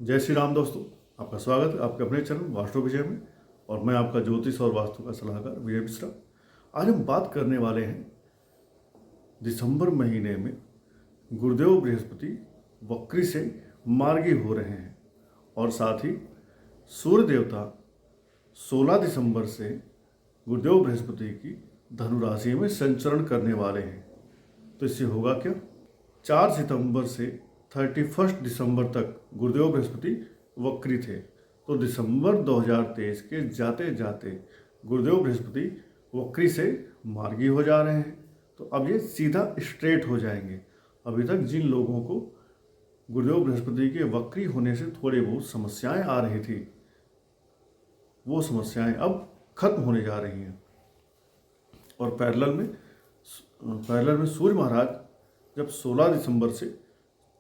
जय श्री राम दोस्तों, आपका स्वागत है आपके अपने चैनल वास्तु विजय में। और मैं आपका ज्योतिष और वास्तु का सलाहकार विजय मिश्रा। आज हम बात करने वाले हैं दिसंबर महीने में गुरुदेव बृहस्पति वक्री से मार्गी हो रहे हैं और साथ ही सूर्य देवता 16 दिसंबर से गुरुदेव बृहस्पति की धनु राशि में संचरण करने वाले हैं। तो इससे होगा क्या, 4 सितंबर से 31 दिसंबर तक गुरुदेव बृहस्पति वक्री थे। तो दिसंबर 2023 के जाते जाते गुरुदेव बृहस्पति वक्री से मार्गी हो जा रहे हैं। तो अब ये सीधा स्ट्रेट हो जाएंगे। अभी तक जिन लोगों को गुरुदेव बृहस्पति के वक्री होने से थोड़ी बहुत समस्याएं आ रही थी, वो समस्याएं अब खत्म होने जा रही हैं। और पैरेलल में सूर्य महाराज जब 16 दिसंबर से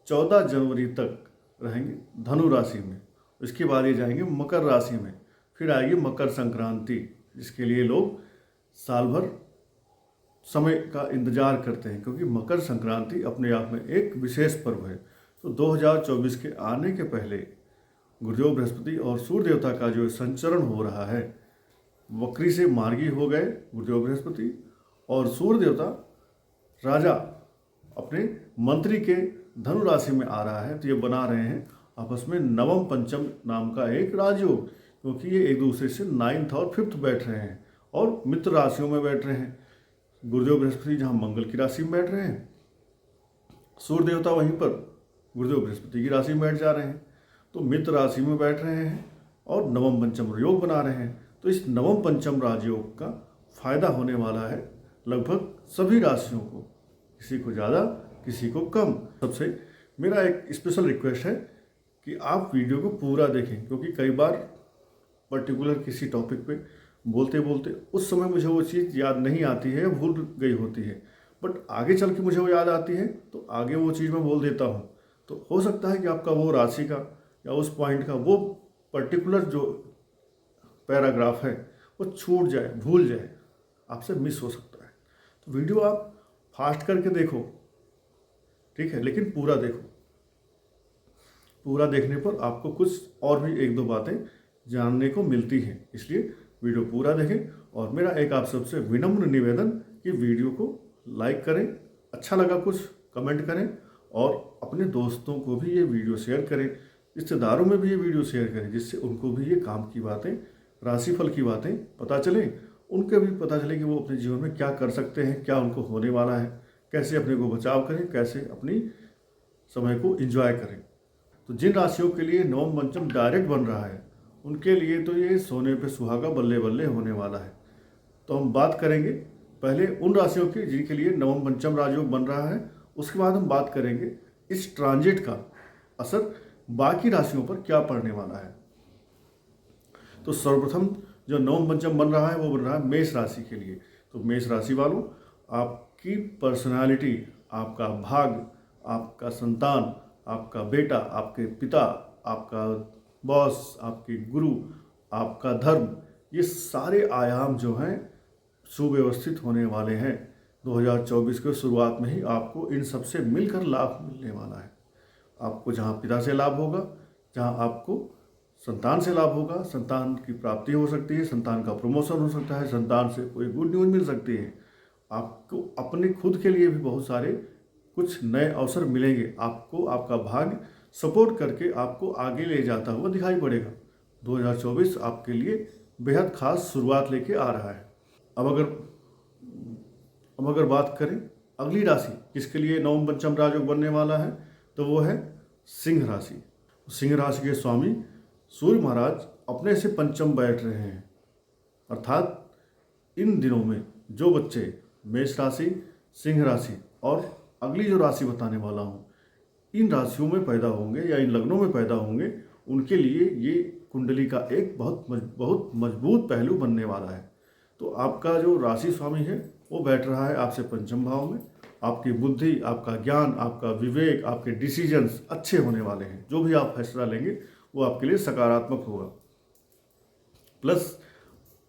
14 जनवरी तक रहेंगे धनु राशि में, इसके बाद ये जाएंगे मकर राशि में। फिर आएगी मकर संक्रांति, जिसके लिए लोग साल भर समय का इंतजार करते हैं, क्योंकि मकर संक्रांति अपने आप में एक विशेष पर्व है। तो 2024 के आने के पहले गुरुदेव बृहस्पति और सूर्य देवता का जो संचरण हो रहा है, वक्री से मार्गी हो गए गुरुदेव बृहस्पति और सूर्य देवता राजा अपने मंत्री के धनु राशि में आ रहा है। तो ये बना रहे हैं आपस में नवम पंचम नाम का एक राजयोग, क्योंकि ये एक दूसरे से 9th और 5th बैठ रहे हैं और मित्र राशियों में बैठ रहे हैं। गुरुदेव बृहस्पति जहाँ मंगल की राशि में बैठ रहे हैं, सूर्य देवता वहीं पर गुरुदेव बृहस्पति की राशि में बैठ जा रहे हैं। तो मित्र राशि में बैठ रहे हैं और नवम पंचम योग बना रहे हैं। तो इस नवम पंचम राजयोग का फायदा होने वाला है लगभग सभी राशियों को, किसी को ज़्यादा किसी को कम। सबसे मेरा एक स्पेशल रिक्वेस्ट है कि आप वीडियो को पूरा देखें, क्योंकि कई बार पर्टिकुलर किसी टॉपिक पे बोलते बोलते उस समय मुझे वो चीज़ याद नहीं आती है, भूल गई होती है, बट आगे चल के मुझे वो याद आती है तो आगे वो चीज़ मैं बोल देता हूँ। तो हो सकता है कि आपका वो राशि का या उस पॉइंट का वो पर्टिकुलर जो पैराग्राफ है वो छूट जाए, भूल जाए, आपसे मिस हो सकता है। तो वीडियो आप फास्ट करके देखो, ठीक है, लेकिन पूरा देखो। पूरा देखने पर आपको कुछ और भी एक दो बातें जानने को मिलती हैं, इसलिए वीडियो पूरा देखें। और मेरा एक आप सबसे विनम्र निवेदन कि वीडियो को लाइक करें, अच्छा लगा कुछ कमेंट करें और अपने दोस्तों को भी ये वीडियो शेयर करें, रिश्तेदारों में भी ये वीडियो शेयर करें, जिससे उनको भी ये काम की बातें, राशिफल की बातें पता चलें, उनके भी पता चले कि वो अपने जीवन में क्या कर सकते हैं, क्या उनको होने वाला है, कैसे अपने को बचाव करें, कैसे अपनी समय को एंजॉय करें। तो जिन राशियों के लिए नवम पंचम डायरेक्ट बन रहा है, उनके लिए तो ये सोने पे सुहागा बल्ले बल्ले होने वाला है। तो हम बात करेंगे पहले उन राशियों की जिनके लिए नवम पंचम राजयोग बन रहा है, उसके बाद हम बात करेंगे इस ट्रांजिट का असर बाकी राशियों पर क्या पड़ने वाला है। तो सर्वप्रथम जो नवम पंचम बन रहा है वो बन रहा है मेष राशि के लिए। तो मेष राशि वालों, आपकी पर्सनालिटी, आपका भाग, आपका संतान, आपका बेटा, आपके पिता, आपका बॉस, आपके गुरु, आपका धर्म, ये सारे आयाम जो हैं सुव्यवस्थित होने वाले हैं। 2024 के शुरुआत में ही आपको इन सब से मिलकर लाभ मिलने वाला है। आपको जहाँ पिता से लाभ होगा, जहाँ आपको संतान से लाभ होगा, संतान की प्राप्ति हो सकती है, संतान का प्रमोशन हो सकता है, संतान से कोई गुड न्यूज़ मिल सकती है। आपको अपने खुद के लिए भी बहुत सारे कुछ नए अवसर मिलेंगे। आपको आपका भाग्य सपोर्ट करके आपको आगे ले जाता हुआ दिखाई पड़ेगा। 2024 आपके लिए बेहद खास शुरुआत लेके आ रहा है। अब अगर बात करें अगली राशि जिसके लिए नवम पंचम राजयोग बनने वाला है, तो वो है सिंह राशि। सिंह राशि के स्वामी सूर्य महाराज अपने से पंचम बैठ रहे हैं, अर्थात इन दिनों में जो बच्चे मेष राशि, सिंह राशि और अगली जो राशि बताने वाला हूँ, इन राशियों में पैदा होंगे या इन लग्नों में पैदा होंगे, उनके लिए ये कुंडली का एक बहुत मजबूत पहलू बनने वाला है। तो आपका जो राशि स्वामी है वो बैठ रहा है आपसे पंचम भाव में। आपकी बुद्धि, आपका ज्ञान, आपका विवेक, आपके डिसीजंस अच्छे होने वाले हैं। जो भी आप फैसला लेंगे वो आपके लिए सकारात्मक होगा। प्लस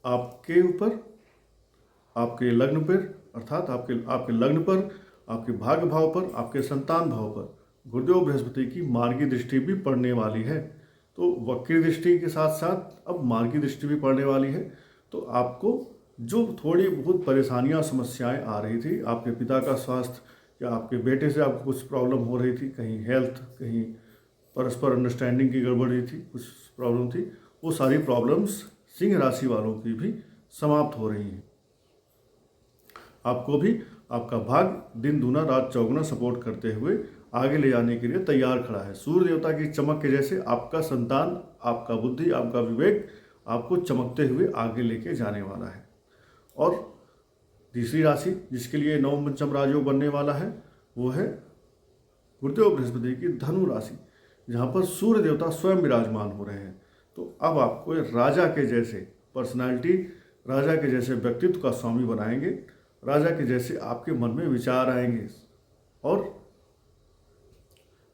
आपके ऊपर, आपके लग्न पर, अर्थात आपके लग्न पर, आपके भाग्य भाव पर, आपके संतान भाव पर गुरुदेव बृहस्पति की मार्गी दृष्टि भी पड़ने वाली है। तो वक्री दृष्टि के साथ साथ अब मार्ग की दृष्टि भी पड़ने वाली है। तो आपको जो थोड़ी बहुत परेशानियां समस्याएं आ रही थी, आपके पिता का स्वास्थ्य या आपके बेटे से आपको कुछ प्रॉब्लम हो रही थी, कहीं हेल्थ, कहीं परस्पर अंडरस्टैंडिंग की गड़बड़ी थी, कुछ प्रॉब्लम थी, वो सारी प्रॉब्लम्स सिंह राशि वालों की भी समाप्त हो रही हैं। आपको भी आपका भाग दिन दूना रात चौगुना सपोर्ट करते हुए आगे ले जाने के लिए तैयार खड़ा है। सूर्य देवता की चमक के जैसे आपका संतान, आपका बुद्धि, आपका विवेक आपको चमकते हुए आगे लेके जाने वाला है। और तीसरी राशि जिसके लिए नवम पंचम राजयोग बनने वाला है वो है गुरुदेव बृहस्पति की धनु राशि, जहाँ पर सूर्य देवता स्वयं विराजमान हो रहे हैं। तो अब आपको राजा के जैसे पर्सनालिटी, राजा के जैसे व्यक्तित्व का स्वामी बनाएंगे, राजा के जैसे आपके मन में विचार आएंगे और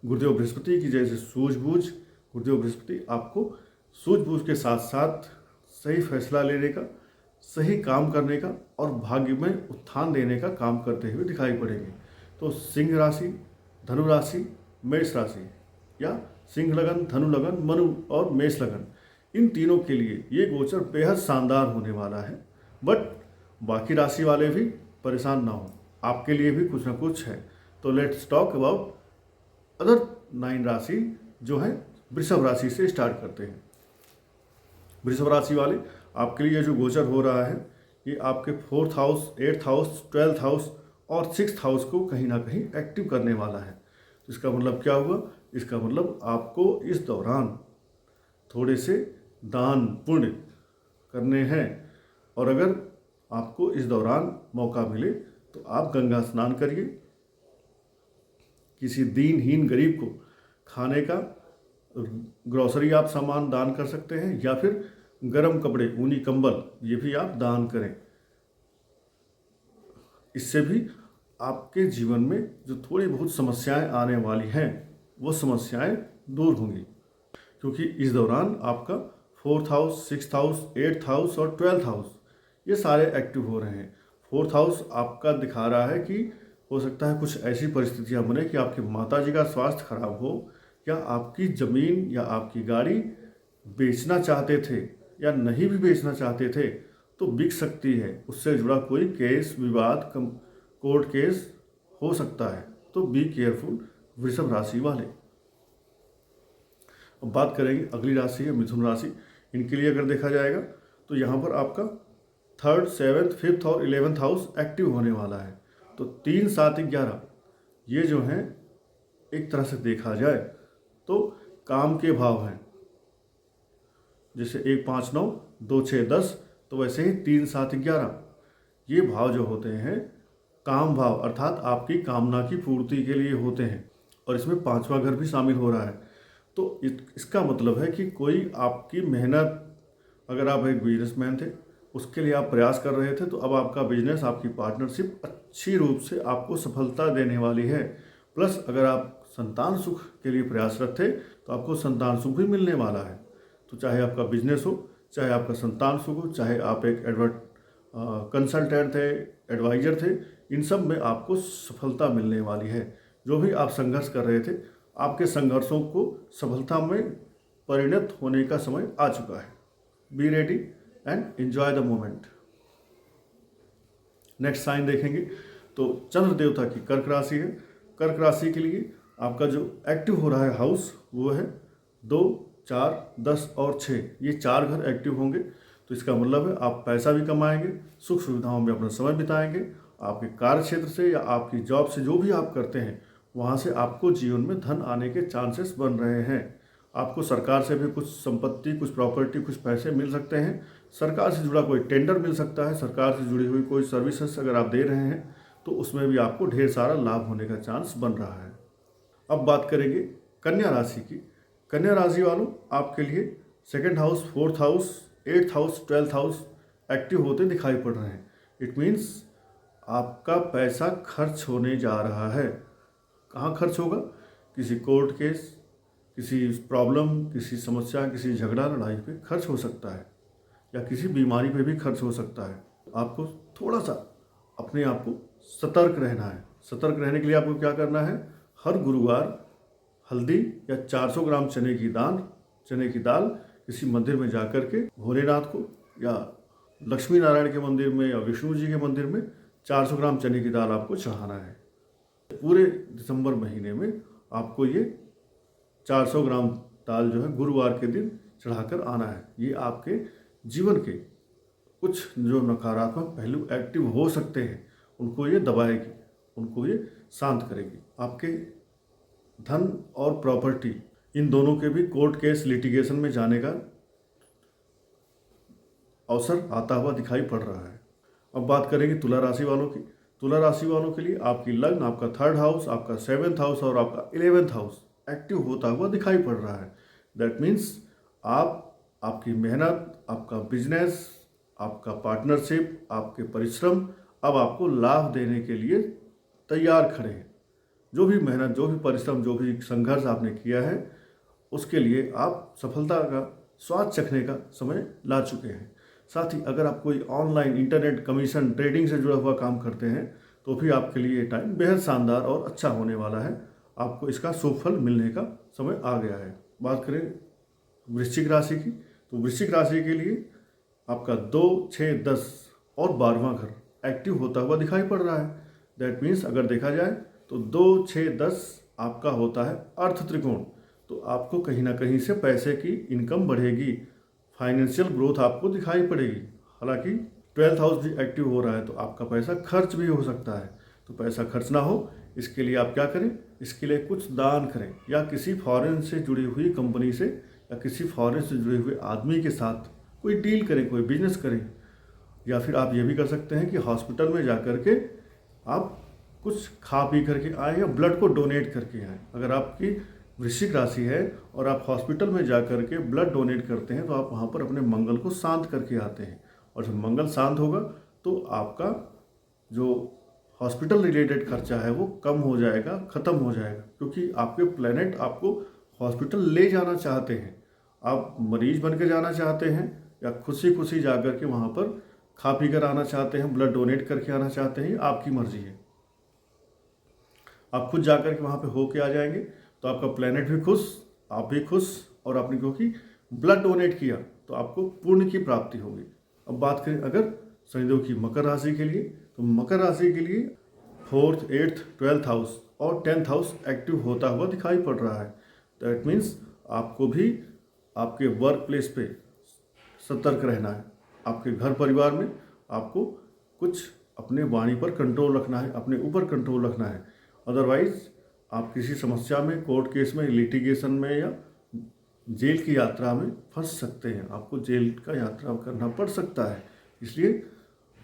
गुरुदेव बृहस्पति की जैसे सूझबूझ, गुरुदेव बृहस्पति आपको सूझबूझ के साथ साथ सही फैसला लेने का, सही काम करने का और भाग्य में उत्थान देने का काम करते हुए दिखाई पड़ेंगे। तो सिंह राशि, धनु राशि, मेष राशि या सिंह लगन, धनु लगन, मनु और मेष लगन, इन तीनों के लिए ये गोचर बेहद शानदार होने वाला है। बट बाकी राशि वाले भी परेशान ना हो, आपके लिए भी कुछ ना कुछ है। तो लेट्स टॉक अबाउट अदर 9 राशि जो है। वृषभ राशि से स्टार्ट करते हैं। वृषभ राशि वाले आपके लिए जो गोचर हो रहा है ये आपके 4th house, 8th house, 12th house और 6th हाउस को कहीं ना कहीं एक्टिव करने वाला है। तो इसका मतलब क्या हुआ? इसका मतलब आपको इस दौरान थोड़े से दान पुण्य करने हैं और अगर आपको इस दौरान मौका मिले तो आप गंगा स्नान करिए, किसी दीनहीन गरीब को खाने का ग्रोसरी आप सामान दान कर सकते हैं या फिर गर्म कपड़े, ऊनी कंबल, ये भी आप दान करें। इससे भी आपके जीवन में जो थोड़ी बहुत समस्याएं आने वाली हैं वो समस्याएं दूर होंगी, क्योंकि इस दौरान आपका 4th house, 6th house, 8th house और 12th हाउस ये सारे एक्टिव हो रहे हैं। 4th हाउस आपका दिखा रहा है कि हो सकता है कुछ ऐसी परिस्थितियां बने कि आपके माताजी का स्वास्थ्य खराब हो या आपकी ज़मीन या आपकी गाड़ी बेचना चाहते थे या नहीं भी बेचना चाहते थे तो बिक सकती है। उससे जुड़ा कोई केस, विवाद, कोर्ट केस हो सकता है। तो बी केयरफुल वृषभ राशि वाले। अब बात करेंगे अगली राशि है मिथुन राशि। इनके लिए अगर देखा जाएगा तो यहाँ पर आपका 3rd, 7th, 5th और 11th हाउस एक्टिव होने वाला है। तो 3, 7, 11 ये जो हैं एक तरह से देखा जाए तो काम के भाव हैं। जैसे 1, 5, 9, 2, 6, 10, तो वैसे ही 3, 7, 11 ये भाव जो होते हैं काम भाव, अर्थात आपकी कामना की पूर्ति के लिए होते हैं और इसमें 5वां घर भी शामिल हो रहा है। तो इसका मतलब है कि कोई आपकी मेहनत, अगर आप एक बिजनेसमैन थे उसके लिए आप प्रयास कर रहे थे तो अब आपका बिजनेस, आपकी पार्टनरशिप अच्छी रूप से आपको सफलता देने वाली है। प्लस अगर आप संतान सुख के लिए प्रयासरत थे तो आपको संतान सुख भी मिलने वाला है। तो चाहे आपका बिजनेस हो, चाहे आपका संतान सुख हो, चाहे आप एक कंसल्टेंट थे, एडवाइजर थे, इन सब में आपको सफलता मिलने वाली है। जो भी आप संघर्ष कर रहे थे, आपके संघर्षों को सफलता में परिणत होने का समय आ चुका है। Be ready and enjoy the moment. Next sign देखेंगे तो चंद्र देवता की कर्क राशि है। कर्क राशि के लिए आपका जो एक्टिव हो रहा है हाउस वो है 2, 4, 10 और 6, ये 4 घर एक्टिव होंगे। तो इसका मतलब है आप पैसा भी कमाएंगे, सुख सुविधाओं में अपना समय बिताएंगे। आपके कार्य क्षेत्र से या आपकी जॉब से जो भी आप करते हैं वहाँ से आपको जीवन में धन आने के चांसेस बन रहे हैं। आपको सरकार से भी कुछ संपत्ति, कुछ प्रॉपर्टी, कुछ पैसे मिल सकते हैं। सरकार से जुड़ा कोई टेंडर मिल सकता है। सरकार से जुड़ी हुई कोई सर्विसेज अगर आप दे रहे हैं तो उसमें भी आपको ढेर सारा लाभ होने का चांस बन रहा है। अब बात करेंगे कन्या राशि की। कन्या राशि वालों आपके लिए 2nd house, 4th house, 8th house, 12th house active होते दिखाई पड़ रहे हैं। इट मीन्स आपका पैसा खर्च होने जा रहा है। कहाँ खर्च होगा? किसी कोर्ट केस, किसी प्रॉब्लम, किसी समस्या, किसी झगड़ा लड़ाई पे खर्च हो सकता है या किसी बीमारी पे भी खर्च हो सकता है। आपको थोड़ा सा अपने आप को सतर्क रहना है। सतर्क रहने के लिए आपको क्या करना है? हर गुरुवार हल्दी या 400 ग्राम चने की दाल चने की दाल किसी मंदिर में जा कर के भोलेनाथ को या लक्ष्मी नारायण के मंदिर में या विष्णु जी के मंदिर में 400 ग्राम चने की दाल आपको चढ़ाना है। पूरे दिसंबर महीने में आपको ये 400 ग्राम दाल जो है गुरुवार के दिन चढ़ाकर आना है। ये आपके जीवन के कुछ जो नकारात्मक पहलू एक्टिव हो सकते हैं उनको ये दबाएगी, उनको ये शांत करेगी। आपके धन और प्रॉपर्टी इन दोनों के भी कोर्ट केस लिटिगेशन में जाने का अवसर आता हुआ दिखाई पड़ रहा है। अब बात करेंगे तुला राशि वालों की। तुला राशि वालों के लिए आपकी लग्न, आपका 3rd हाउस, आपका 7th हाउस और आपका 11th हाउस एक्टिव होता हुआ दिखाई पड़ रहा है। दैट मीन्स आपकी मेहनत, आपका बिजनेस, आपका पार्टनरशिप, आपके परिश्रम अब आपको लाभ देने के लिए तैयार खड़े हैं। जो भी मेहनत, जो भी परिश्रम, जो भी संघर्ष आपने किया है उसके लिए आप सफलता का स्वाद चखने का समय ला चुके हैं। साथ ही अगर आप कोई ऑनलाइन इंटरनेट कमीशन ट्रेडिंग से जुड़ा हुआ काम करते हैं तो भी आपके लिए ये टाइम बेहद शानदार और अच्छा होने वाला है। आपको इसका शुभ फल मिलने का समय आ गया है। बात करें वृश्चिक राशि की, तो वृश्चिक राशि के लिए आपका 2, 6, 10 और 12वां घर एक्टिव होता हुआ दिखाई पड़ रहा है। दैट मीन्स अगर देखा जाए तो 2, 6, 10 आपका होता है अर्थ त्रिकोण। तो आपको कहीं ना कहीं से पैसे की इनकम बढ़ेगी, फाइनेंशियल ग्रोथ आपको दिखाई पड़ेगी। हालांकि 12th हाउस भी एक्टिव हो रहा है तो आपका पैसा खर्च भी हो सकता है। तो पैसा खर्च ना हो इसके लिए आप क्या करें, इसके लिए कुछ दान करें या किसी फॉरेन से जुड़ी हुई कंपनी से या किसी फॉरेन से जुड़े हुए आदमी के साथ कोई डील करें, कोई बिजनेस करें। या फिर आप ये भी कर सकते हैं कि हॉस्पिटल में जा कर के आप कुछ खा पी करके आएँ या ब्लड को डोनेट करके आएँ। अगर आपकी वृश्चिक राशि है और आप हॉस्पिटल में जा कर के ब्लड डोनेट करते हैं तो आप वहाँ पर अपने मंगल को शांत करके आते हैं। और जब मंगल शांत होगा तो आपका जो हॉस्पिटल रिलेटेड खर्चा है वो कम हो जाएगा, ख़त्म हो जाएगा, क्योंकि आपके प्लैनेट आपको हॉस्पिटल ले जाना चाहते हैं। आप मरीज बन के जाना चाहते हैं या खुशी खुशी जा कर के वहाँ पर खा पी कर आना चाहते हैं, ब्लड डोनेट करके आना चाहते हैं, आपकी मर्जी है। आप खुद जा कर के वहाँ पर हो के आ जाएंगे तो आपका प्लैनेट भी खुश, आप भी खुश, और आपने क्योंकि ब्लड डोनेट किया तो आपको पुण्य की प्राप्ति होगी। अब बात करें अगर शनिदेव की मकर राशि के लिए, तो मकर राशि के लिए 4th, 8th, 12th हाउस और 10th हाउस एक्टिव होता हुआ दिखाई पड़ रहा है। दैट मीन्स आपको भी आपके वर्क प्लेस पे सतर्क रहना है। आपके घर परिवार में आपको कुछ अपने वाणी पर कंट्रोल रखना है, अपने ऊपर कंट्रोल रखना है। अदरवाइज आप किसी समस्या में, कोर्ट केस में, लिटिगेशन में या जेल की यात्रा में फंस सकते हैं। आपको जेल का यात्रा करना पड़ सकता है। इसलिए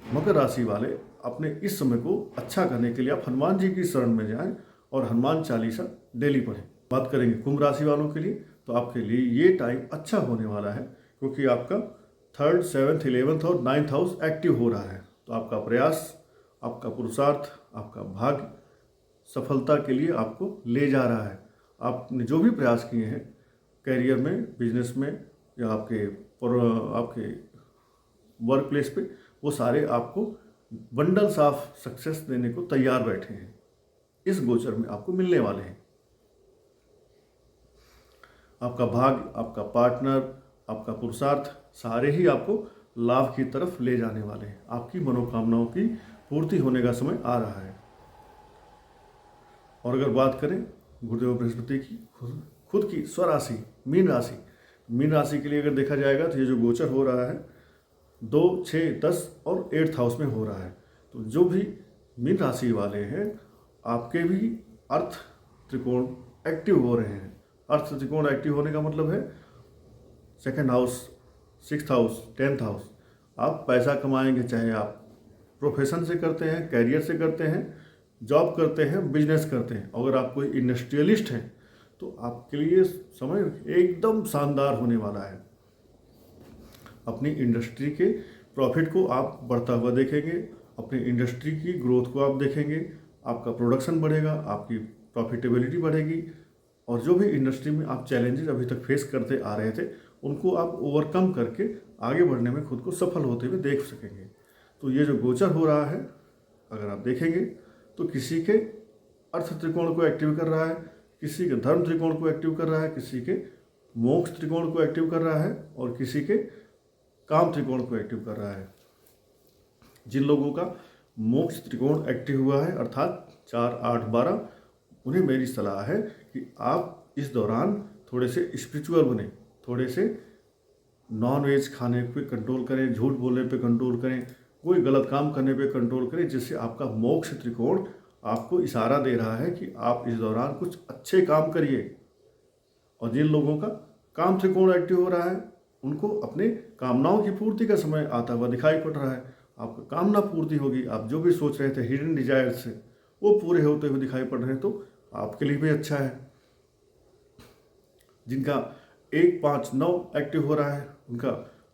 मकर राशि वाले अपने इस समय को अच्छा करने के लिए आप हनुमान जी की शरण में जाएं और हनुमान चालीसा डेली पढ़ें। बात करेंगे कुंभ राशि वालों के लिए, तो आपके लिए ये टाइम अच्छा होने वाला है क्योंकि आपका 3rd, 7th, 11th और 9th हाउस एक्टिव हो रहा है। तो आपका प्रयास, आपका पुरुषार्थ, आपका भाग्य सफलता के लिए आपको ले जा रहा है। आपने जो भी प्रयास किए हैं कैरियर में, बिजनेस में या आपके वर्क प्लेस पे, वो सारे आपको बंडल्स ऑफ सक्सेस देने को तैयार बैठे हैं। इस गोचर में आपको मिलने वाले हैं। आपका भाग्य, आपका पार्टनर, आपका पुरुषार्थ सारे ही आपको लाभ की तरफ ले जाने वाले हैं। आपकी मनोकामनाओं की पूर्ति होने का समय आ रहा है। और अगर बात करें गुरुदेव बृहस्पति की खुद की स्वराशि मीन राशि के लिए अगर देखा जाएगा तो ये जो गोचर हो रहा है 2, 6, 10 और 8th हाउस में हो रहा है। तो जो भी मीन राशि वाले हैं आपके भी अर्थ त्रिकोण एक्टिव हो रहे हैं। अर्थ त्रिकोण एक्टिव होने का मतलब है 2nd house, 6th house, 10th house. आप पैसा कमाएंगे, चाहे आप प्रोफेशन से करते हैं, कैरियर से करते हैं, जॉब करते हैं, बिजनेस करते हैं। अगर आप कोई इंडस्ट्रियलिस्ट हैं तो आपके लिए समय एकदम शानदार होने वाला है। अपनी इंडस्ट्री के प्रॉफिट को आप बढ़ता हुआ देखेंगे, अपनी इंडस्ट्री की ग्रोथ को आप देखेंगे, आपका प्रोडक्शन बढ़ेगा, आपकी प्रॉफिटेबिलिटी बढ़ेगी, और जो भी इंडस्ट्री में आप चैलेंजेस अभी तक फेस करते आ रहे थे उनको आप ओवरकम करके आगे बढ़ने में खुद को सफल होते हुए देख सकेंगे। तो ये जो गोचर हो रहा है अगर आप देखेंगे तो किसी के अर्थ त्रिकोण को एक्टिव कर रहा है, किसी के धर्म त्रिकोण को एक्टिव कर रहा है, किसी के मोक्ष त्रिकोण को एक्टिव कर रहा है और किसी के काम त्रिकोण को एक्टिव कर रहा है। जिन लोगों का मोक्ष त्रिकोण एक्टिव हुआ है अर्थात 4, 8, 12, उन्हें मेरी सलाह है कि आप इस दौरान थोड़े से स्पिरिचुअल बने, थोड़े से नॉन वेज खाने पे कंट्रोल करें, झूठ बोलने पे कंट्रोल करें, कोई गलत काम करने पे कंट्रोल करें, जिससे आपका मोक्ष त्रिकोण आपको इशारा दे रहा है कि आप इस दौरान कुछ अच्छे काम करिए। और जिन लोगों का काम त्रिकोण एक्टिव हो रहा है उनको अपने कामनाओं की पूर्ति का समय आता हुआ दिखाई पड़ रहा है। आपका कामना पूर्ति होगी, आप जो भी सोच रहे थे हिडन डिजायर से वो पूरे होते हुए दिखाई पड़ रहे हैं, तो आपके लिए भी अच्छा है। जिनका 1, 5, 9 एक्टिव हो रहा है, उनका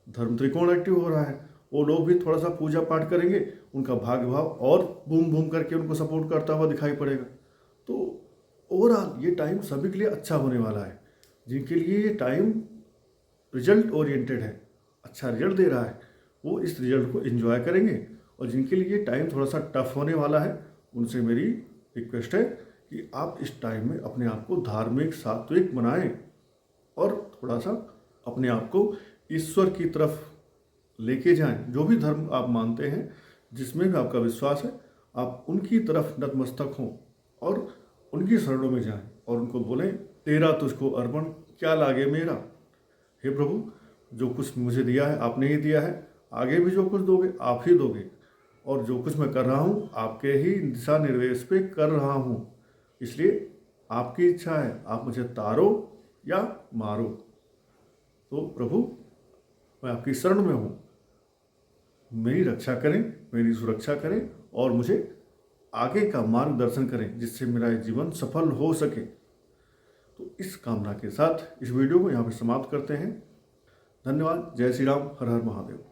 धर्म त्रिकोण एक्टिव हो रहा है, वो लोग भी थोड़ा सा पूजा पाठ करेंगे, उनका भाग्य भाव और बूम बूम करके उनको सपोर्ट करता हुआ दिखाई पड़ेगा। तो ओवरऑल ये टाइम सभी के लिए अच्छा होने वाला है। जिनके लिए ये टाइम रिजल्ट ओरिएंटेड है, अच्छा रिजल्ट दे रहा है, वो इस रिजल्ट को एंजॉय करेंगे। और जिनके लिए ये टाइम थोड़ा सा टफ होने वाला है, उनसे मेरी रिक्वेस्ट है कि आप इस टाइम में अपने आप को धार्मिक सात्विक बनाएं और थोड़ा सा अपने आप को ईश्वर की तरफ लेके जाएं। जो भी धर्म आप मानते हैं, जिसमें भी आपका विश्वास है, आप उनकी तरफ नतमस्तक हों और उनकी शरणों में जाएं और उनको बोलें, तेरा तुझको अर्पण क्या लागे मेरा। हे प्रभु, जो कुछ मुझे दिया है आपने ही दिया है, आगे भी जो कुछ दोगे आप ही दोगे, और जो कुछ मैं कर रहा हूँ आपके ही दिशा निर्देश पे कर रहा हूँ, इसलिए आपकी इच्छा है, आप मुझे तारो या मारो। तो प्रभु, मैं आपकी शरण में हूँ, मेरी रक्षा करें, मेरी सुरक्षा करें और मुझे आगे का मार्गदर्शन करें, जिससे मेरा जीवन सफल हो सके। तो इस कामना के साथ इस वीडियो को यहाँ पर समाप्त करते हैं। धन्यवाद। जय श्री राम। हर हर महादेव।